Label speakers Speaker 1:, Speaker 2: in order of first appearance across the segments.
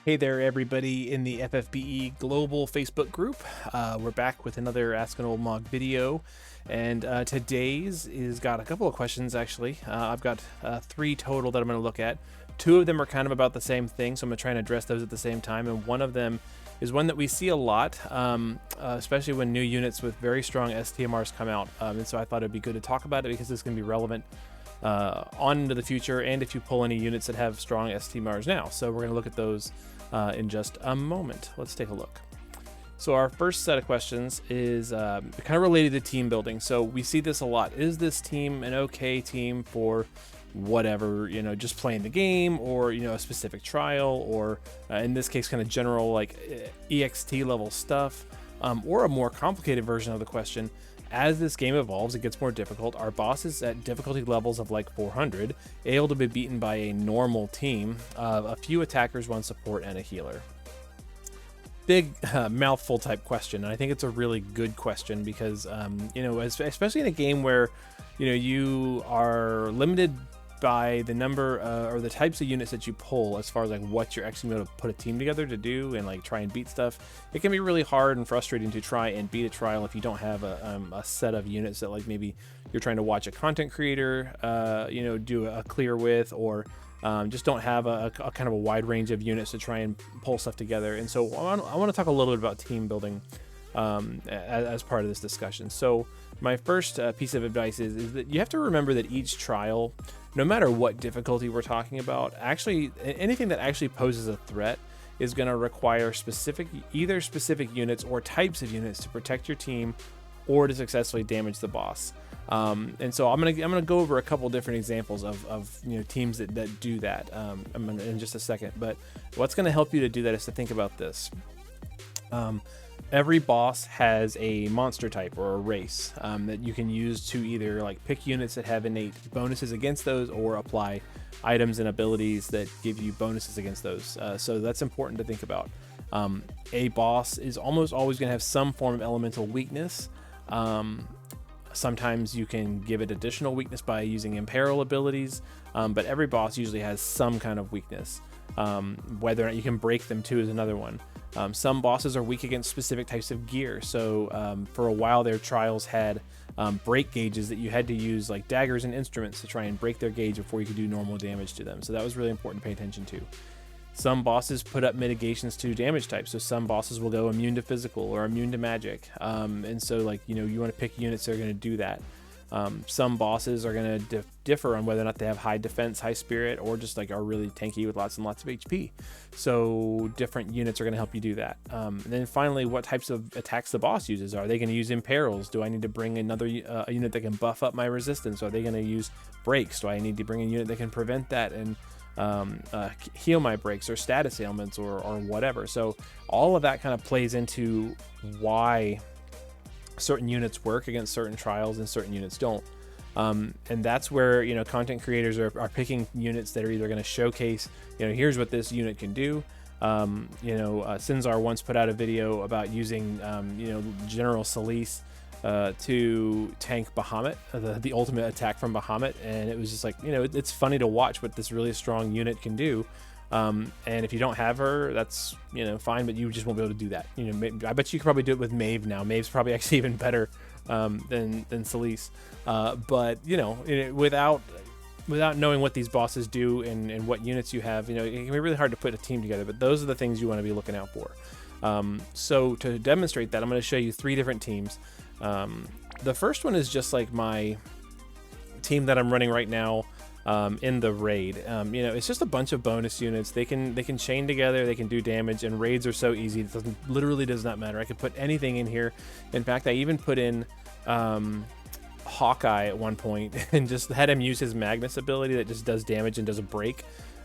Speaker 1: Hey there, everybody in the FFBE Global Facebook group. We're back with another Ask an Old Mog video, and today's is got a couple of questions, actually. I've got 3 total that I'm going to look at. 2 of them are kind of about the same thing, so I'm going to try and address those at the same time, and one of them is one that we see a lot, especially when new units with very strong STMRs come out, and so I thought it'd be good to talk about it because this can be relevant on into the future, and if you pull any units that have strong STMRs now. So we're going to look at those in just a moment. Let's take a look. So our first set of questions is kind of related to team building. So we see this a lot. Is this team an okay team for whatever, just playing the game, or, a specific trial, or in this case, kind of general like EXT level stuff, or a more complicated version of the question. As this game evolves, it gets more difficult. Our bosses at difficulty levels of like 400 able to be beaten by a normal team of a few attackers, 1 support, and a healer. Big mouthful type question, and I think it's a really good question because especially in a game where you are limited by the number or the types of units that you pull as far as like what you're actually going to put a team together to do and like try and beat stuff. It can be really hard and frustrating to try and beat a trial if you don't have a set of units that like maybe you're trying to watch a content creator do a clear with, or just don't have a kind of a wide range of units to try and pull stuff together. And so I want to talk a little bit about team building as part of this discussion. So my first piece of advice is that you have to remember that each trial, no matter what difficulty we're talking about, actually anything that actually poses a threat is going to require either specific units or types of units to protect your team or to successfully damage the boss. And so I'm gonna go over a couple different examples of teams that do that in just a second. But what's going to help you to do that is to think about this. Every boss has a monster type or a race that you can use to either like pick units that have innate bonuses against those, or apply items and abilities that give you bonuses against those. So that's important to think about. A boss is almost always going to have some form of elemental weakness. Sometimes you can give it additional weakness by using imperil abilities, but every boss usually has some kind of weakness. Whether or not you can break them too is another one. Some bosses are weak against specific types of gear. So for a while their trials had break gauges that you had to use like daggers and instruments to try and break their gauge before you could do normal damage to them. So that was really important to pay attention to. Some bosses put up mitigations to damage types. So some bosses will go immune to physical or immune to magic. And so like, you want to pick units that are going to do that. Some bosses are going to differ on whether or not they have high defense, high spirit, or just like are really tanky with lots and lots of HP. So different units are going to help you do that. And then finally, what types of attacks the boss uses? Are they going to use imperils? Do I need to bring another a unit that can buff up my resistance? Are they going to use breaks? Do I need to bring a unit that can prevent that and heal my breaks, or status ailments, or whatever? So all of that kind of plays into why certain units work against certain trials and certain units don't. And that's where content creators are picking units that are either going to showcase here's what this unit can do. Sinzar once put out a video about using General Solis to tank Bahamut, the ultimate attack from Bahamut, and it was just like it's funny to watch what this really strong unit can do. And if you don't have her, that's fine, but you just won't be able to do that. I bet you could probably do it with Maeve now. Maeve's probably actually even better than Solis. But without knowing what these bosses do and what units you have, it can be really hard to put a team together. But those are the things you want to be looking out for. So to demonstrate that, I'm going to show you 3 different teams. The first one is just like my team that I'm running right now. In the raid, it's just a bunch of bonus units. They can chain together, they can do damage, and raids are so easy. It literally does not matter. I could put anything in here. In fact, I even put in Hawkeye at one point and just had him use his Magnus ability that just does damage and does a break.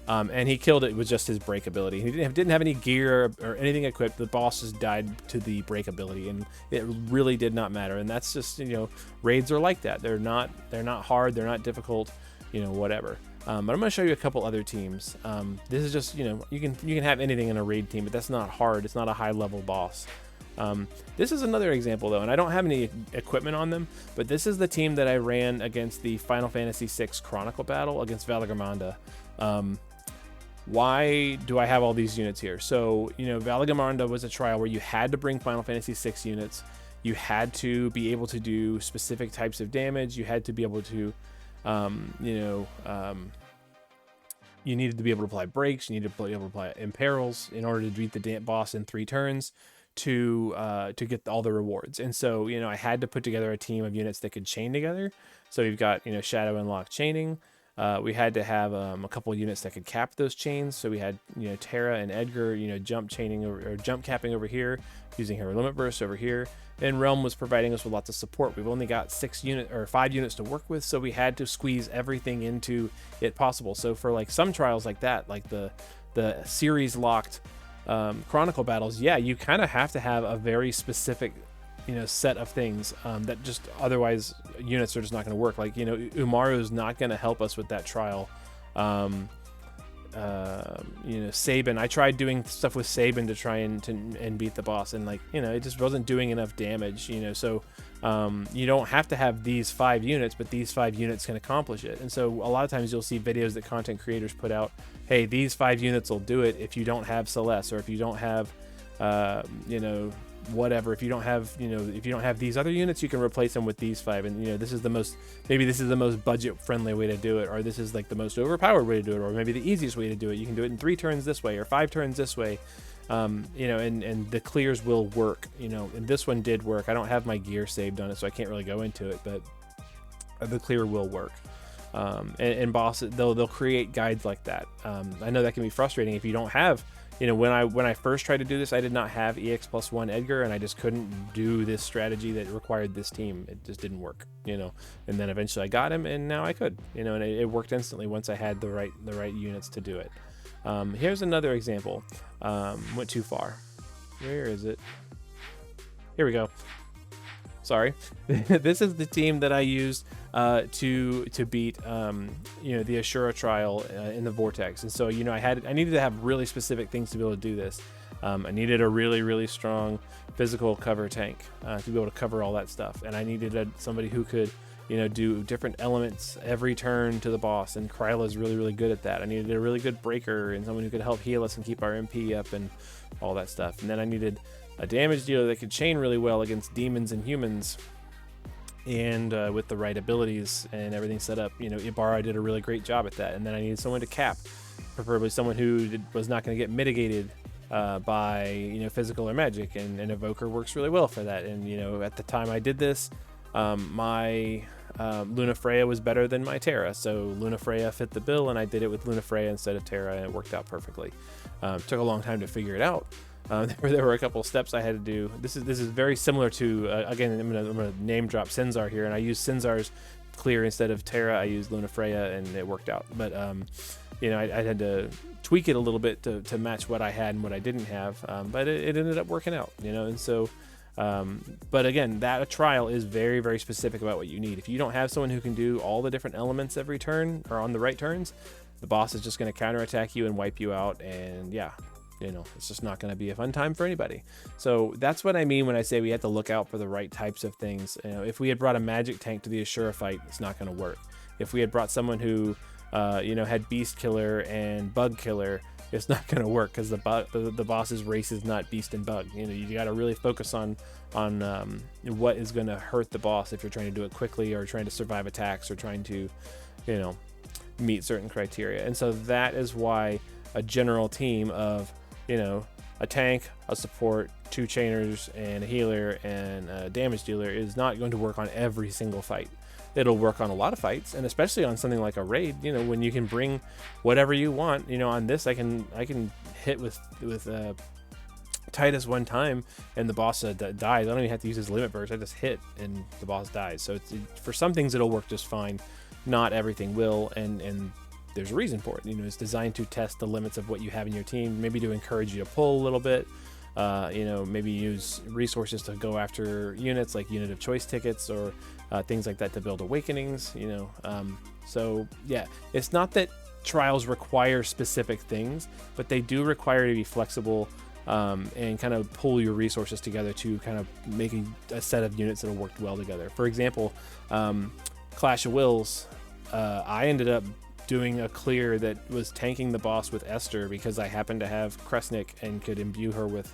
Speaker 1: And he killed it with just his break ability. He didn't have any gear or anything equipped. The boss just died to the break ability, and it really did not matter. And that's just raids are like that. They're not hard. They're not difficult. Whatever. But I'm going to show you a couple other teams. This is just, you can have anything in a raid team, but that's not hard. It's not a high level boss. This is another example though, and I don't have any equipment on them, but this is the team that I ran against the Final Fantasy VI Chronicle battle against Valagramanda. why do I have all these units here? So, you know, Valagamanda was a trial where you had to bring Final Fantasy VI units. You had to be able to do specific types of damage. You had to be able to, you needed to be able to apply breaks. You needed to be able to apply imperils in order to beat the boss in 3 turns to get all the rewards. And so, you know, I had to put together a team of units that could chain together. So we've got, you know, Shadow and Lock chaining. We had to have a couple of units that could cap those chains. So we had, you know, Terra and Edgar, you know, jump chaining or jump capping over here, using her limit burst over here. And Realm was providing us with lots of support. We've only got 5 units to work with, so we had to squeeze everything into it possible. So for like some trials like that, like the series locked Chronicle battles, yeah, you kind of have to have a very specific, you know, set of things that just otherwise units are just not going to work. Like, you know, Umaru is not going to help us with that trial. You know, Sabin, I tried doing stuff with Sabin to try and beat the boss, and like, you know, it just wasn't doing enough damage, you know. So you don't have to have these 5 units, but these 5 units can accomplish it. And so a lot of times you'll see videos that content creators put out, hey, these 5 units will do it if you don't have Celeste, or if you don't have you know, whatever, if you don't have, you know, if you don't have these other units, you can replace them with these 5. And, you know, this is the most, maybe this is the most budget friendly way to do it, or this is like the most overpowered way to do it, or maybe the easiest way to do it. You can do it in 3 turns this way, or 5 turns this way. You know, and the clears will work, you know, and this one did work. I don't have my gear saved on it, so I can't really go into it, but the clear will work. And bosses, they'll create guides like that. I know that can be frustrating if you don't have, you know, when I first tried to do this, I did not have EX+1 Edgar, and I just couldn't do this strategy that required this team. It just didn't work, you know. And then eventually I got him, and now I could, you know, and it worked instantly once I had the right units to do it. Here's another example. Went too far. Where is it? Here we go. Sorry. This is the team that I used to beat you know, the Ashura trial in the Vortex. And so, you know, I needed to have really specific things to be able to do this. I needed a really strong physical cover tank to be able to cover all that stuff, and I needed somebody who could, you know, do different elements every turn to the boss, and Kryla's really good at that. I needed a really good breaker and someone who could help heal us and keep our MP up and all that stuff. And then I needed a damage dealer that could chain really well against demons and humans, and with the right abilities and everything set up. You know, Ibarra did a really great job at that. And then I needed someone to cap, preferably someone who was not going to get mitigated by, you know, physical or magic, and Evoker works really well for that. And, you know, at the time I did this, my Luna Freya was better than my Terra, so Luna Freya fit the bill, and I did it with Luna Freya instead of Terra, and it worked out perfectly. Took a long time to figure it out. There were a couple of steps I had to do. This is very similar to again, I'm gonna name drop Sinzar here, and I used Sinzar's clear instead of Terra. I used Luna Freya, and it worked out. But you know, I had to tweak it a little bit to match what I had and what I didn't have. But it ended up working out, you know. And so, but again, that trial is very specific about what you need. If you don't have someone who can do all the different elements every turn or on the right turns, the boss is just going to counterattack you and wipe you out. And yeah, you know, it's just not going to be a fun time for anybody. So that's what I mean when I say we have to look out for the right types of things. You know, if we had brought a magic tank to the Ashura fight, it's not going to work. If we had brought someone who, you know, had Beast Killer and Bug Killer, it's not going to work, because the boss's race is not Beast and Bug. You know, you got to really focus on what is going to hurt the boss if you're trying to do it quickly, or trying to survive attacks, or trying to, you know, meet certain criteria. And so that is why a general team of, you know, a tank, a support, 2 chainers, and a healer, and a damage dealer is not going to work on every single fight. It'll work on a lot of fights, and especially on something like a raid, you know, when you can bring whatever you want. You know, on this, I can hit with Titus one time, and the boss dies. I don't even have to use his limit burst. I just hit, and the boss dies. So for some things, it'll work just fine. Not everything will, and there's a reason for it. You know, it's designed to test the limits of what you have in your team, maybe to encourage you to pull a little bit. You know, maybe use resources to go after units like unit of choice tickets, or things like that to build awakenings, you know. So yeah, it's not that trials require specific things, but they do require you to be flexible, and kind of pull your resources together to kind of make a set of units that will work well together. For example, Clash of Wills, I ended up doing a clear that was tanking the boss with Esther because I happened to have Kresnik and could imbue her with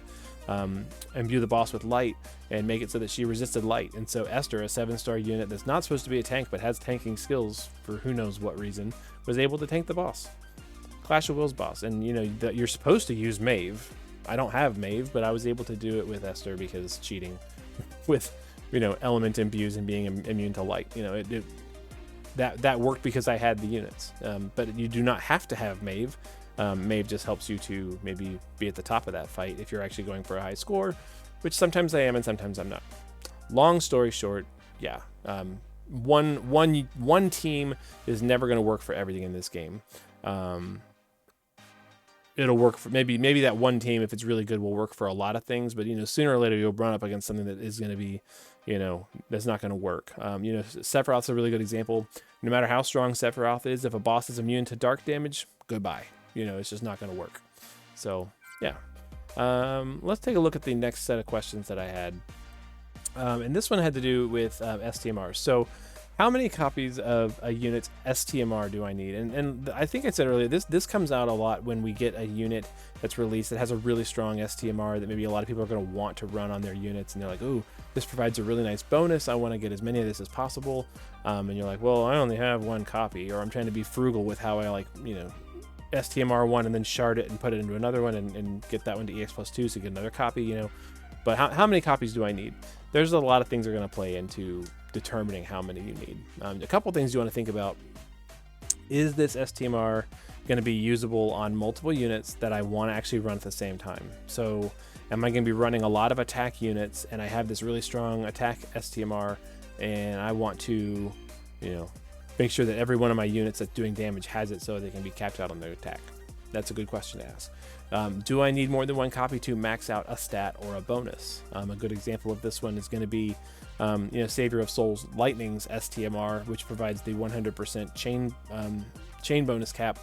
Speaker 1: imbue the boss with light and make it so that she resisted light. And so Esther, a 7-star unit that's not supposed to be a tank but has tanking skills for who knows what reason, was able to tank the boss. Clash of Wills boss. And you know that you're supposed to use Maeve. I don't have Maeve, but I was able to do it with Esther because cheating with, you know, element imbues and being immune to light. You know, that worked because I had the units. But you do not have to have Maeve. Maeve just helps you to maybe be at the top of that fight if you're actually going for a high score, which sometimes I am and sometimes I'm not. Long story short, yeah, one team is never going to work for everything in this game. It'll work for maybe that one team, if it's really good, will work for a lot of things, but you know, sooner or later you'll run up against something that is going to be, you know, that's not going to work. You know, Sephiroth's a really good example. No matter how strong Sephiroth is, if a boss is immune to dark damage, goodbye. You know, it's just not going to work. So yeah, let's take a look at the next set of questions that I had, and this one had to do with STMR. So how many copies of a unit's STMR do I need? And I think I said earlier, this comes out a lot when we get a unit that's released that has a really strong STMR that maybe a lot of people are going to want to run on their units, and they're like, ooh, this provides a really nice bonus. I want to get as many of this as possible. And you're like, well, I only have 1 copy, or I'm trying to be frugal with how I, like, you know, STMR one and then shard it and put it into another one and get that one to EX+2 so you get another copy, you know. But how many copies do I need? There's a lot of things that are going to play into determining how many you need. A couple things you want to think about. Is this STMR going to be usable on multiple units that I want to actually run at the same time? So am I going to be running a lot of attack units and I have this really strong attack STMR and I want to, you know, make sure that every one of my units that's doing damage has it so they can be capped out on their attack? That's a good question to ask. Do I need more than 1 copy to max out a stat or a bonus? A good example of this one is going to be, you know, Savior of Souls Lightning's STMR, which provides the 100% chain bonus cap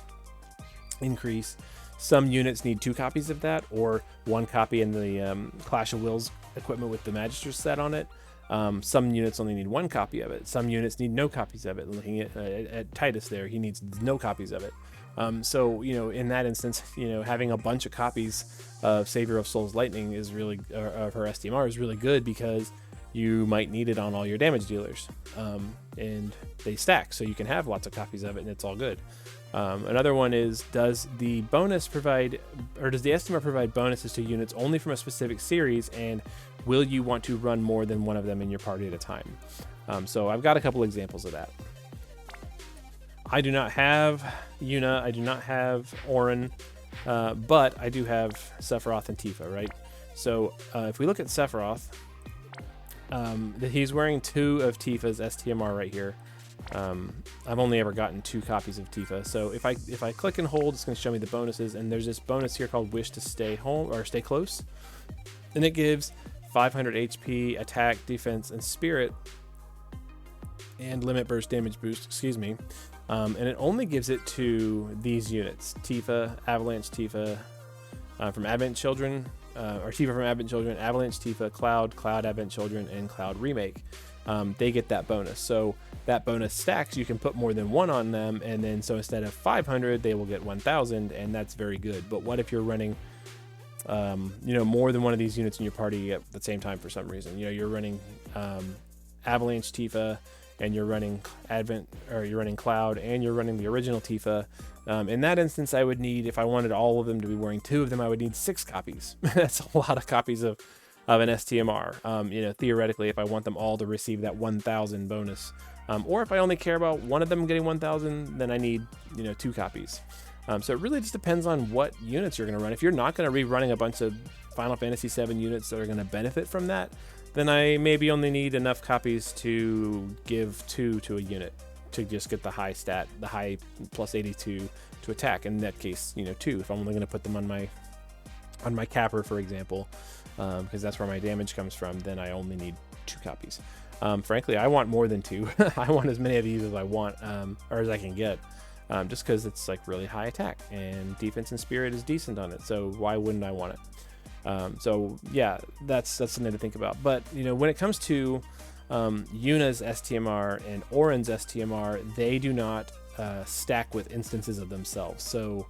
Speaker 1: increase. Some units need 2 copies of that, or 1 copy in the Clash of Wills equipment with the Magister's set on it. Some units only need 1 copy of it. Some units need no copies of it. Looking at Titus there, he needs no copies of it. So, you know, in that instance, you know, having a bunch of copies of Savior of Souls Lightning is really, of her STMR is really good because you might need it on all your damage dealers. And they stack, so you can have lots of copies of it and it's all good. Another one is, does the bonus provide, or does the STMR provide bonuses to units only from a specific series, and will you want to run more than one of them in your party at a time? So I've got a couple examples of that. I do not have Yuna, I do not have Auron, but I do have Sephiroth and Tifa, right? So if we look at Sephiroth, he's wearing 2 of Tifa's STMR right here. I've only ever gotten 2 copies of Tifa. So if I click and hold, it's going to show me the bonuses, and there's this bonus here called Wish to Stay Home, or Stay Close, and it gives 500 HP, attack, defense, and spirit, and limit burst damage boost, excuse me. And it only gives it to these units: Tifa, Avalanche Tifa from Advent Children, or Tifa from Advent Children, Avalanche Tifa, Cloud, Cloud Advent Children, and Cloud Remake. They get that bonus. So that bonus stacks, you can put more than 1 on them, and then so instead of 500, they will get 1,000, and that's very good. But what if you're running, you know, more than one of these units in your party at the same time for some reason? You know, you're running Avalanche Tifa, and you're running Advent, or you're running Cloud, and you're running the original Tifa. In that instance, I would need, if I wanted all of them to be wearing 2 of them, I would need 6 copies. That's a lot of copies of an STMR. You know, theoretically, if I want them all to receive that 1,000 bonus, or if I only care about one of them getting 1,000, then I need, you know, 2 copies. So it really just depends on what units you're going to run. If you're not going to be running a bunch of Final Fantasy VII units that are going to benefit from that, then I maybe only need enough copies to give 2 to a unit to just get the high stat, the high plus 82 to attack. In that case, you know, 2. If I'm only going to put them on my capper, for example, because that's where my damage comes from, then I only need 2 copies. Frankly, I want more than 2. I want as many of these as I want, or as I can get, just because it's like really high attack, and defense and spirit is decent on it. So why wouldn't I want it? So yeah, that's something to think about. But you know, when it comes to Yuna's STMR and Auron's STMR, they do not stack with instances of themselves. So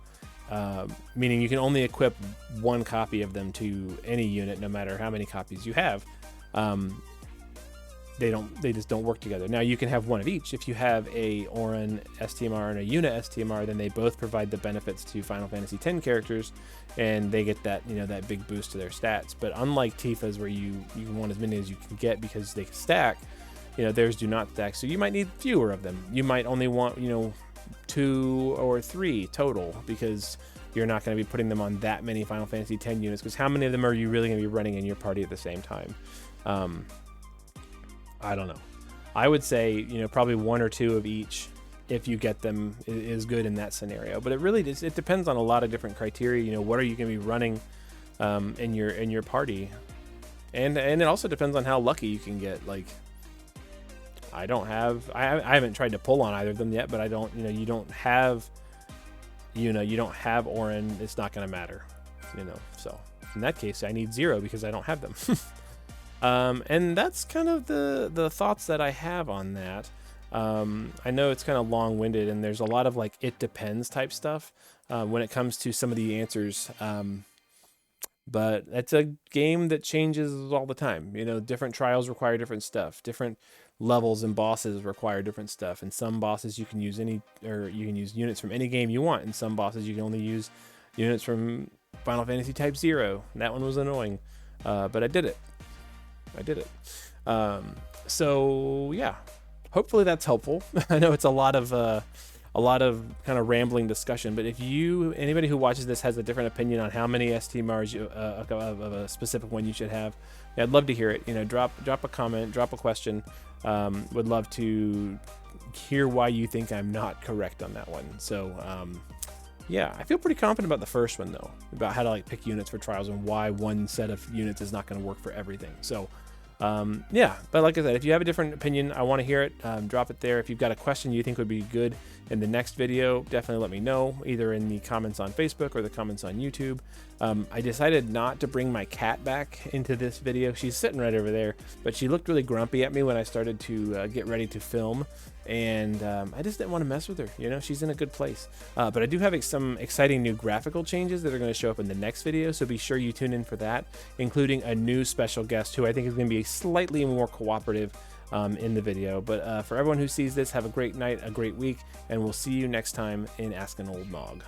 Speaker 1: meaning you can only equip one copy of them to any unit, no matter how many copies you have. They just don't work together. Now you can have one of each. If you have a Orin STMR and a Una STMR, then they both provide the benefits to Final Fantasy X characters, and they get that, you know, that big boost to their stats. But unlike Tifa's, where you want as many as you can get because they can stack, you know, theirs do not stack. So you might need fewer of them. You might only want, you know, 2 or 3 total, because you're not going to be putting them on that many Final Fantasy X units, because how many of them are you really going to be running in your party at the same time? I don't know. I would say, you know, probably 1 or 2 of each, if you get them, is good in that scenario. But it really it depends on a lot of different criteria. You know, what are you going to be running in your party, and it also depends on how lucky you can get. Like, I haven't tried to pull on either of them yet, but I don't, you know, you don't have Orin, it's not going to matter, you know. So in that case, I need 0 because I don't have them. And that's kind of the thoughts that I have on that. I know it's kind of long-winded, and there's a lot of like it depends type stuff when it comes to some of the answers. But it's a game that changes all the time. You know, different trials require different stuff. Different levels and bosses require different stuff. And some bosses you can use units from any game you want. And some bosses you can only use units from Final Fantasy Type 0. And that one was annoying, but I did it. So yeah, hopefully that's helpful. I know it's a lot of kind of rambling discussion, but if anybody who watches this has a different opinion on how many STMRs of a specific one you should have, yeah, I'd love to hear it. You know, drop a comment, drop a question. Would love to hear why you think I'm not correct on that one. So yeah, I feel pretty confident about the first one though, about how to like pick units for trials and why one set of units is not going to work for everything. So yeah, but like I said, if you have a different opinion, I want to hear it. Drop it there. If you've got a question you think would be good in the next video, definitely let me know, either in the comments on Facebook or the comments on YouTube. I decided not to bring my cat back into this video. She's sitting right over there, but she looked really grumpy at me when I started to get ready to film, and I just didn't want to mess with her. You know, she's in a good place. But I do have some exciting new graphical changes that are going to show up in the next video, so be sure you tune in for that, including a new special guest who I think is going to be slightly more cooperative in the video. But for everyone who sees this, have a great night, a great week, and we'll see you next time in Ask an Old Mog.